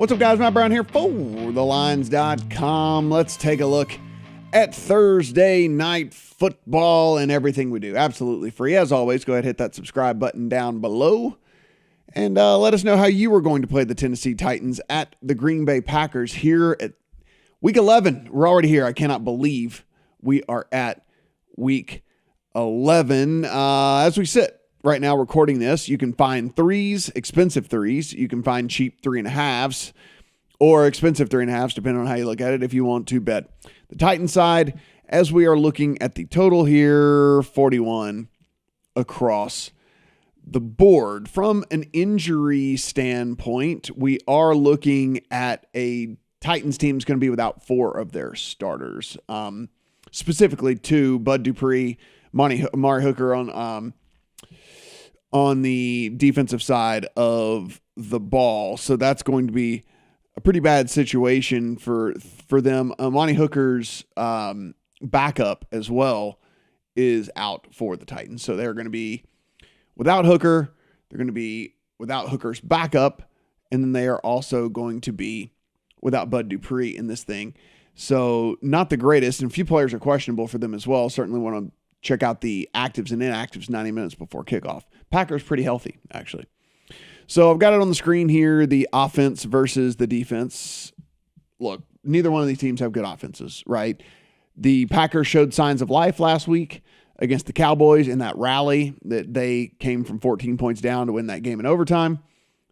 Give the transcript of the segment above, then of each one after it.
What's up, guys? Matt Brown here for TheLines.com. Let's take a look at Thursday night football and everything we do. Absolutely free. As always, go ahead and hit that subscribe button down below. And let us know how you are going to play the Tennessee Titans at the Green Bay Packers here at Week 11. We're already here. I cannot believe we are at Week 11. As we sit right now recording this, you can find threes, expensive threes. You can find cheap 3.5s or expensive 3.5s, depending on how you look at it, if you want to bet the Titans side. As we are looking at the total here, 41 across the board. From an injury standpoint, we are looking at a Titans team is going to be without 4 of their starters. Specifically 2, Bud Dupree, Amari Hooker on the defensive side of the ball. So that's going to be a pretty bad situation for them. Amari Hooker's backup as well is out for the Titans. So they're going to be without Hooker. They're going to be without Hooker's backup. And then they are also going to be without Bud Dupree in this thing. So not the greatest. And a few players are questionable for them as well. Certainly want to check out the actives and inactives 90 minutes before kickoff. Packers pretty healthy, actually. So I've got it on the screen here, the offense versus the defense. Look, neither one of these teams have good offenses, right? The Packers showed signs of life last week against the Cowboys in that rally that they came from 14 points down to win that game in overtime.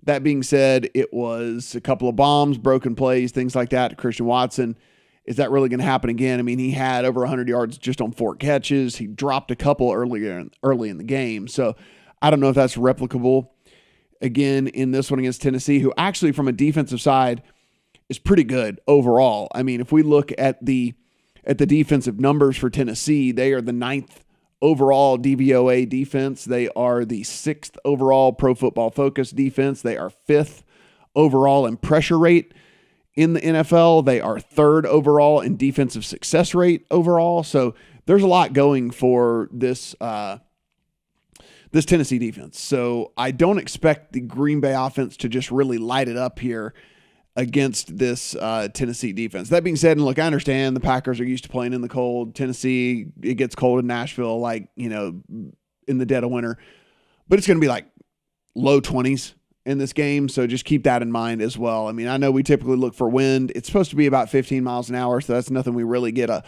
That being said, it was a couple of bombs, broken plays, things like that. Christian Watson, is that really going to happen again? I mean, he had over 100 yards just on 4 catches. He dropped a couple early in the game. So I don't know if that's replicable again in this one against Tennessee, who actually from a defensive side is pretty good overall. I mean, if we look at the defensive numbers for Tennessee, they are the 9th overall DVOA defense. They are the 6th overall Pro Football Focus defense. They are 5th overall in pressure rate in the NFL. They are 3rd overall in defensive success rate overall. So there's a lot going for this Tennessee defense. So I don't expect the Green Bay offense to just really light it up here against this Tennessee defense. That being said, and look, I understand the Packers are used to playing in the cold. Tennessee, it gets cold in Nashville, like, in the dead of winter. But it's going to be like low 20s in this game, so just keep that in mind as well. I mean, I know we typically look for wind. It's supposed to be about 15 miles an hour, so that's nothing we really get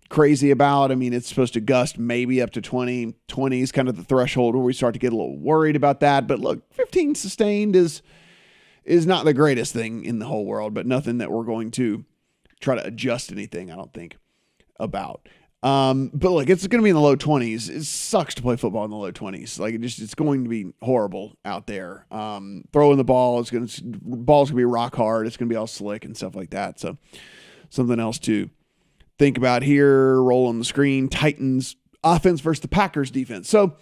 crazy about. I mean, it's supposed to gust maybe up to 20. 20 is kind of the threshold where we start to get a little worried about that. But look, 15 sustained is not the greatest thing in the whole world, but nothing that we're going to try to adjust anything, I don't think, about. But look, it's going to be in the low 20s. It sucks to play football in the low 20s. Like, it's going to be horrible out there. Throwing the ball, ball's going to be rock hard. It's going to be all slick and stuff like that. So something else to think about here. Roll on the screen. Titans offense versus the Packers defense. So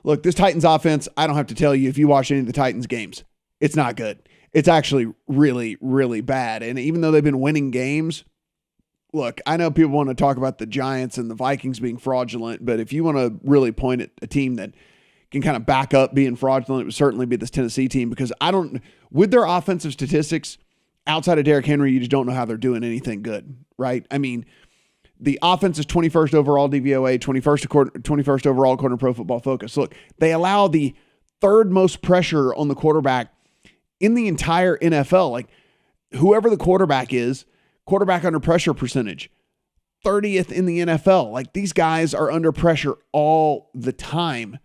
look, this Titans offense, I don't have to tell you, if you watch any of the Titans games, it's not good. It's actually really, really bad. And even though they've been winning games, look, I know people want to talk about the Giants and the Vikings being fraudulent, but if you want to really point at a team that can kind of back up being fraudulent, it would certainly be this Tennessee team, because with their offensive statistics, outside of Derrick Henry, you just don't know how they're doing anything good, right? I mean, the offense is 21st overall DVOA, 21st overall according to Pro Football Focus. Look, they allow the 3rd most pressure on the quarterback in the entire NFL. Like, whoever the quarterback is, quarterback under pressure percentage, 30th in the NFL. Like, these guys are under pressure all the time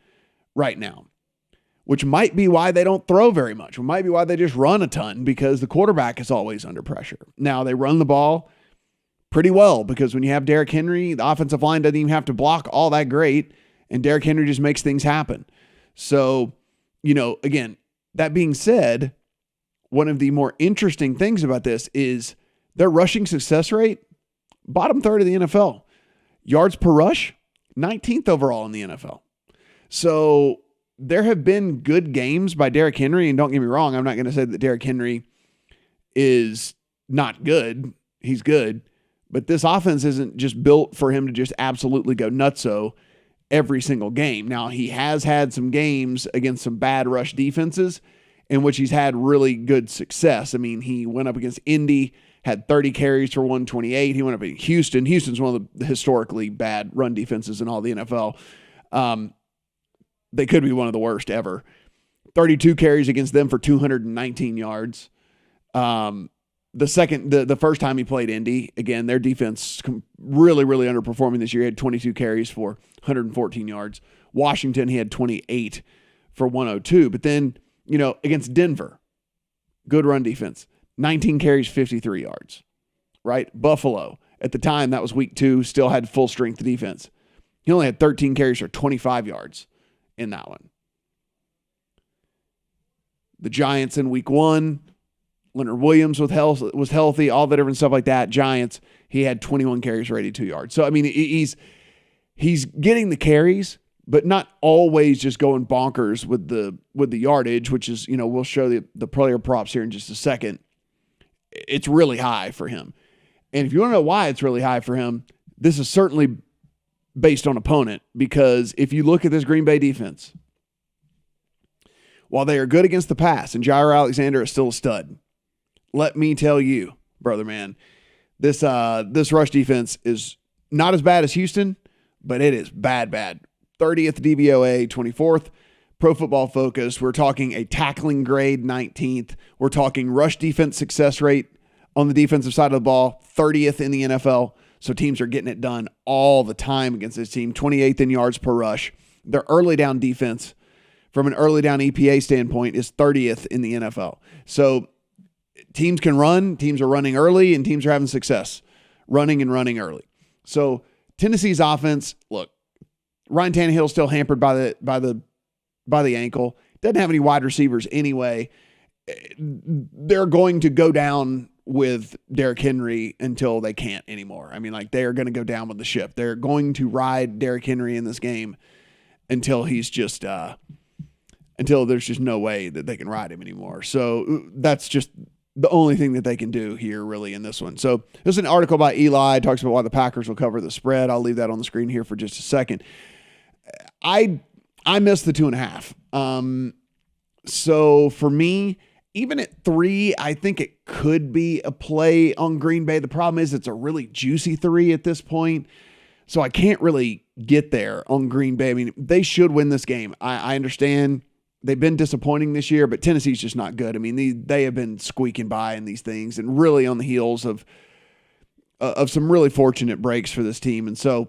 right now, which might be why they don't throw very much. It might be why they just run a ton, because the quarterback is always under pressure. Now, they run the ball pretty well, because when you have Derrick Henry, the offensive line doesn't even have to block all that great, and Derrick Henry just makes things happen. So, again, that being said, one of the more interesting things about this is their rushing success rate, bottom 3rd of the NFL. Yards per rush, 19th overall in the NFL. So there have been good games by Derrick Henry, and don't get me wrong, I'm not going to say that Derrick Henry is not good. He's good. But this offense isn't just built for him to just absolutely go nutso every single game. Now, he has had some games against some bad rush defenses, in which he's had really good success. I mean, he went up against Indy, had 30 carries for 128. He went up against Houston. Houston's one of the historically bad run defenses in all the NFL. They could be one of the worst ever. 32 carries against them for 219 yards. The first time he played Indy, again, their defense really, really underperforming this year. He had 22 carries for 114 yards. Washington, he had 28 for 102. But then, against Denver, good run defense, 19 carries, 53 yards, right? Buffalo, at the time, that was week 2, still had full strength defense. He only had 13 carries for 25 yards in that one. The Giants in week 1, Leonard Williams was healthy, all the different stuff like that. Giants, he had 21 carries for 82 yards. So, I mean, he's getting the carries, but not always just going bonkers with the yardage, which is, we'll show the player props here in just a second. It's really high for him. And if you want to know why it's really high for him, this is certainly based on opponent, because if you look at this Green Bay defense, while they are good against the pass, and Jair Alexander is still a stud, let me tell you, brother man, this rush defense is not as bad as Houston, but it is bad. 30th DVOA, 24th Pro Football Focus. We're talking a tackling grade, 19th. We're talking rush defense success rate on the defensive side of the ball, 30th in the NFL. So teams are getting it done all the time against this team, 28th in yards per rush. Their early down defense, from an early down EPA standpoint, is 30th in the NFL. So teams can run, teams are running early, and teams are having success running early. So Tennessee's offense, look, Ryan Tannehill's still hampered by the ankle. Doesn't have any wide receivers anyway. They're going to go down with Derrick Henry until they can't anymore. I mean, they are going to go down with the ship. They're going to ride Derrick Henry in this game until he's just until there's just no way that they can ride him anymore. So that's just the only thing that they can do here really in this one. So there's an article by Eli. It talks about why the Packers will cover the spread. I'll leave that on the screen here for just a second. I missed the 2.5. So for me, even at 3, I think it could be a play on Green Bay. The problem is it's a really juicy 3 at this point. So I can't really get there on Green Bay. I mean, they should win this game. I understand they've been disappointing this year, but Tennessee's just not good. I mean, they have been squeaking by in these things and really on the heels of some really fortunate breaks for this team. And so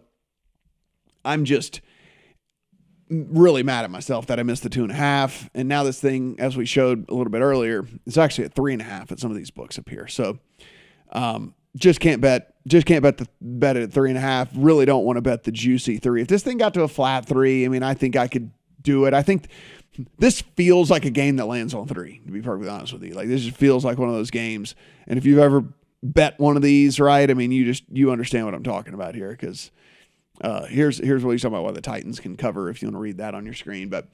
I'm just really mad at myself that I missed the 2.5. And now this thing, as we showed a little bit earlier, is actually at 3.5 at some of these books up here. So just can't bet it at 3.5. Really don't want to bet the juicy 3. If this thing got to a flat 3, I mean, I think I could do it. I think this feels like a game that lands on 3, to be perfectly honest with you. This just feels like one of those games. And if you've ever bet one of these, right, I mean, you understand what I'm talking about here, because here's what he's talking about, why the Titans can cover, if you want to read that on your screen. But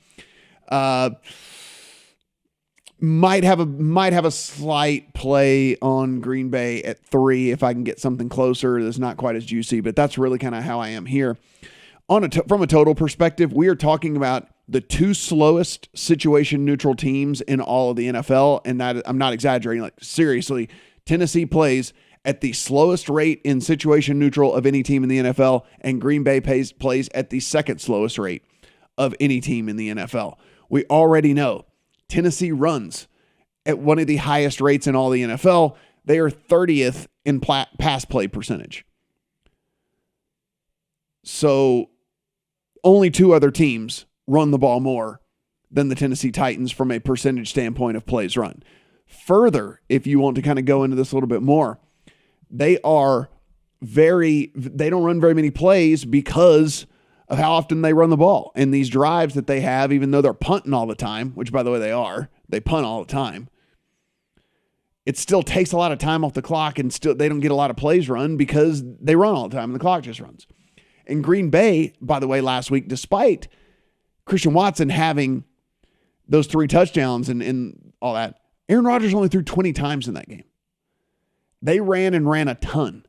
might have a slight play on Green Bay at 3 if I can get something closer that's not quite as juicy, but that's really kind of how I am here. From a total perspective, we are talking about the 2 slowest situation neutral teams in all of the NFL, and that, I'm not exaggerating, seriously, Tennessee plays at the slowest rate in situation neutral of any team in the NFL, and Green Bay plays at the second slowest rate of any team in the NFL. We already know Tennessee runs at one of the highest rates in all the NFL. They are 30th in pass play percentage. So only 2 other teams run the ball more than the Tennessee Titans from a percentage standpoint of plays run. Further, if you want to kind of go into this a little bit more, they don't run very many plays because of how often they run the ball. And these drives that they have, even though they're punting all the time, which by the way they punt all the time, it still takes a lot of time off the clock, and still they don't get a lot of plays run because they run all the time and the clock just runs. And Green Bay, by the way, last week, despite Christian Watson having those 3 touchdowns and all that, Aaron Rodgers only threw 20 times in that game. They ran a ton.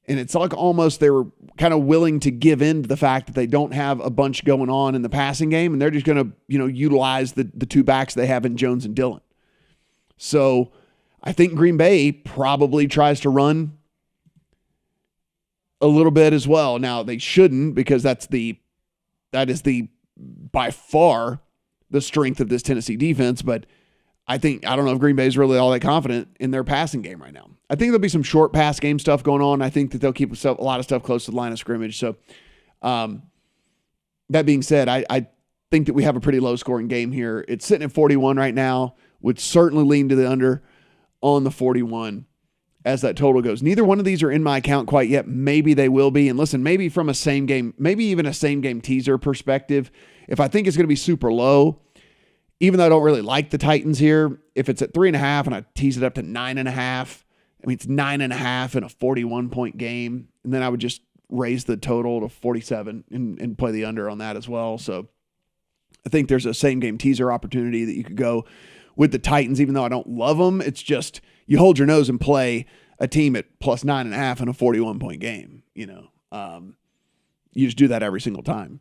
And it's like almost they were kind of willing to give in to the fact that they don't have a bunch going on in the passing game, and they're just going to, utilize the 2 backs they have in Jones and Dillon. So I think Green Bay probably tries to run a little bit as well. Now they shouldn't, because that is by far the strength of this Tennessee defense. But I don't know if Green Bay is really all that confident in their passing game right now. I think there'll be some short pass game stuff going on. I think that they'll keep a lot of stuff close to the line of scrimmage. So that being said, I think that we have a pretty low scoring game here. It's sitting at 41 right now. Would certainly lean to the under on the 41 as that total goes. Neither one of these are in my account quite yet. Maybe they will be. And listen, maybe from a same game, maybe even a same game teaser perspective, if I think it's going to be super low, even though I don't really like the Titans here, if it's at 3.5 and I tease it up to 9.5, I mean, it's 9.5 in a 41-point game. And then I would just raise the total to 47 and play the under on that as well. So I think there's a same game teaser opportunity that you could go with the Titans, even though I don't love them. It's just, you hold your nose and play a team at plus 9.5 in a 41-point game. You just do that every single time.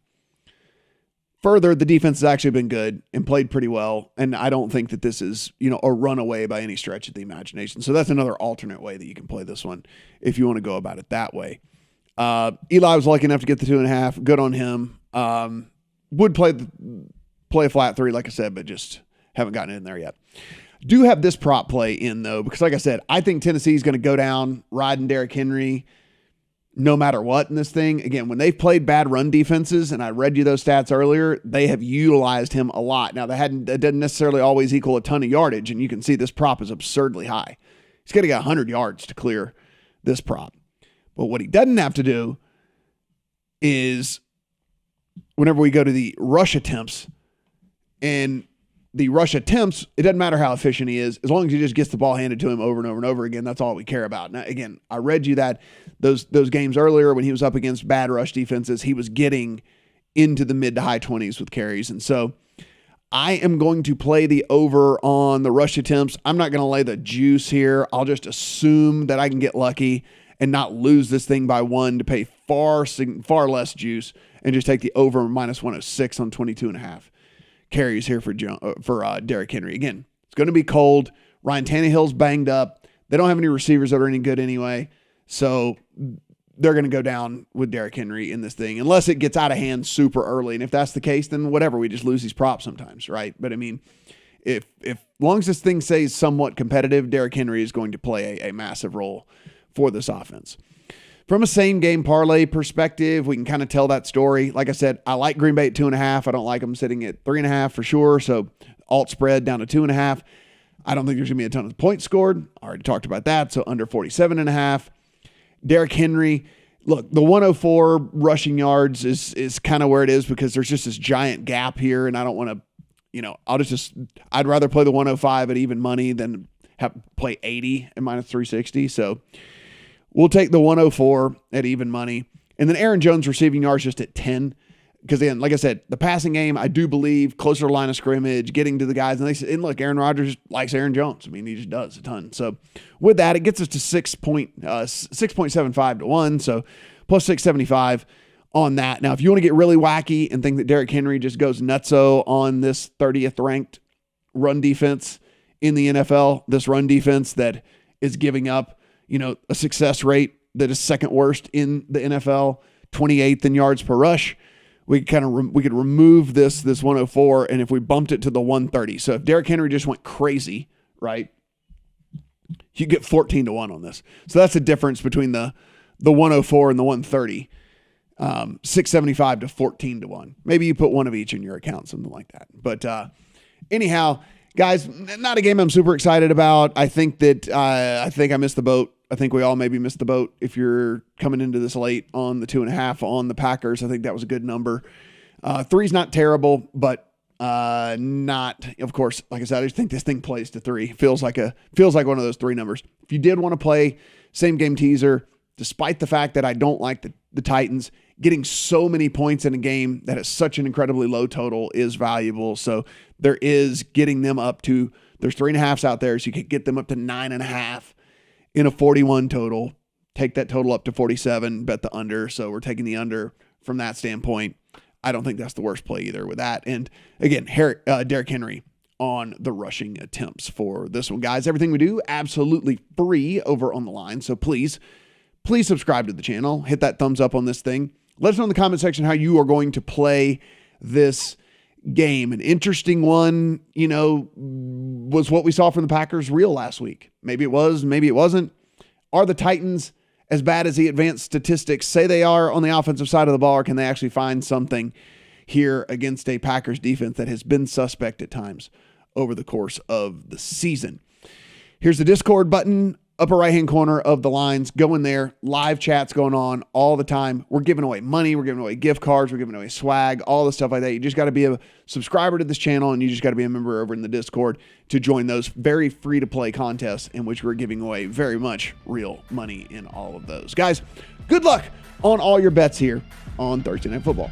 Further, the defense has actually been good and played pretty well, and I don't think that this is, a runaway by any stretch of the imagination. So that's another alternate way that you can play this one if you want to go about it that way. Eli was lucky enough to get the 2.5. Good on him. Would play a flat 3, like I said, but just haven't gotten in there yet. Do have this prop play in, though, because like I said, I think Tennessee is going to go down riding Derrick Henry no matter what in this thing. Again, when they've played bad run defenses, and I read you those stats earlier, they have utilized him a lot. Now, that doesn't necessarily always equal a ton of yardage, and you can see this prop is absurdly high. He's got to get 100 yards to clear this prop. But what he doesn't have to do is, whenever we go to the rush attempts, and the rush attempts, it doesn't matter how efficient he is, as long as he just gets the ball handed to him over and over and over again. That's all we care about. Now, again, I read you that those games earlier when he was up against bad rush defenses, he was getting into the mid to high 20s with carries. And so I am going to play the over on the rush attempts. I'm not going to lay the juice here. I'll just assume that I can get lucky and not lose this thing by 1 to pay far less juice and just take the over minus 106 on 22.5. carries here for Derrick Henry. Again, it's going to be cold. Ryan Tannehill's banged up. They don't have any receivers that are any good anyway. So they're going to go down with Derrick Henry in this thing, unless it gets out of hand super early. And if that's the case, then whatever, we just lose these props sometimes, right? But I mean, if long as this thing stays somewhat competitive, Derrick Henry is going to play a massive role for this offense. From a same game parlay perspective, we can kind of tell that story. Like I said, I like Green Bay at 2.5. I don't like them sitting at 3.5 for sure. So alt spread down to 2.5. I don't think there's going to be a ton of points scored. I already talked about that. So under 47.5. Derrick Henry, look, the 104 rushing yards is kind of where it is, because there's just this giant gap here. And I don't want to, I'd rather play the 105 at even money than play 80 at minus 360. So we'll take the 104 at even money. And then Aaron Jones receiving yards just at 10. Because again, like I said, the passing game, I do believe, closer to the line of scrimmage, getting to the guys. And look, Aaron Rodgers likes Aaron Jones. I mean, he just does a ton. So with that, it gets us to 6.75 to 1. So plus 675 on that. Now, if you want to get really wacky and think that Derrick Henry just goes nutso on this 30th ranked run defense in the NFL, this run defense that is giving up, a success rate that is second worst in the NFL, 28th in yards per rush, we could remove this 104, and if we bumped it to the 130. So if Derrick Henry just went crazy, right, you get 14 to 1 on this. So that's the difference between the 104 and the 130. 675 to 14 to 1. Maybe you put one of each in your account, something like that. But anyhow, guys, not a game I'm super excited about. I think I missed the boat. I think we all maybe missed the boat if you're coming into this late on the 2.5 on the Packers. I think that was a good number. 3's not terrible, but not, of course, like I said, I just think this thing plays to 3. Feels like one of those 3 numbers. If you did want to play same game teaser, despite the fact that I don't like the Titans, getting so many points in a game that has such an incredibly low total is valuable. So there is getting them up to, there's 3.5s out there, so you could get them up to 9.5 in a 41 total. Take that total up to 47, bet the under. So we're taking the under from that standpoint. I don't think that's the worst play either with that. And again, Derrick Henry, on the rushing attempts for this one, guys. Everything we do absolutely free over on the line. So please subscribe to the channel. Hit that thumbs up on this thing. Let us know in the comment section how you are going to play this game. An interesting one, was what we saw from the Packers reel last week. Maybe it was, maybe it wasn't. Are the Titans as bad as the advanced statistics say they are on the offensive side of the ball, or can they actually find something here against a Packers defense that has been suspect at times over the course of the season? Here's the Discord button, upper right-hand corner of the lines. Go in there. Live chats going on all the time. We're giving away money. We're giving away gift cards. We're giving away swag, all the stuff like that. You just got to be a subscriber to this channel, and you just got to be a member over in the Discord to join those very free-to-play contests in which we're giving away very much real money in all of those. Guys, good luck on all your bets here on Thursday Night Football.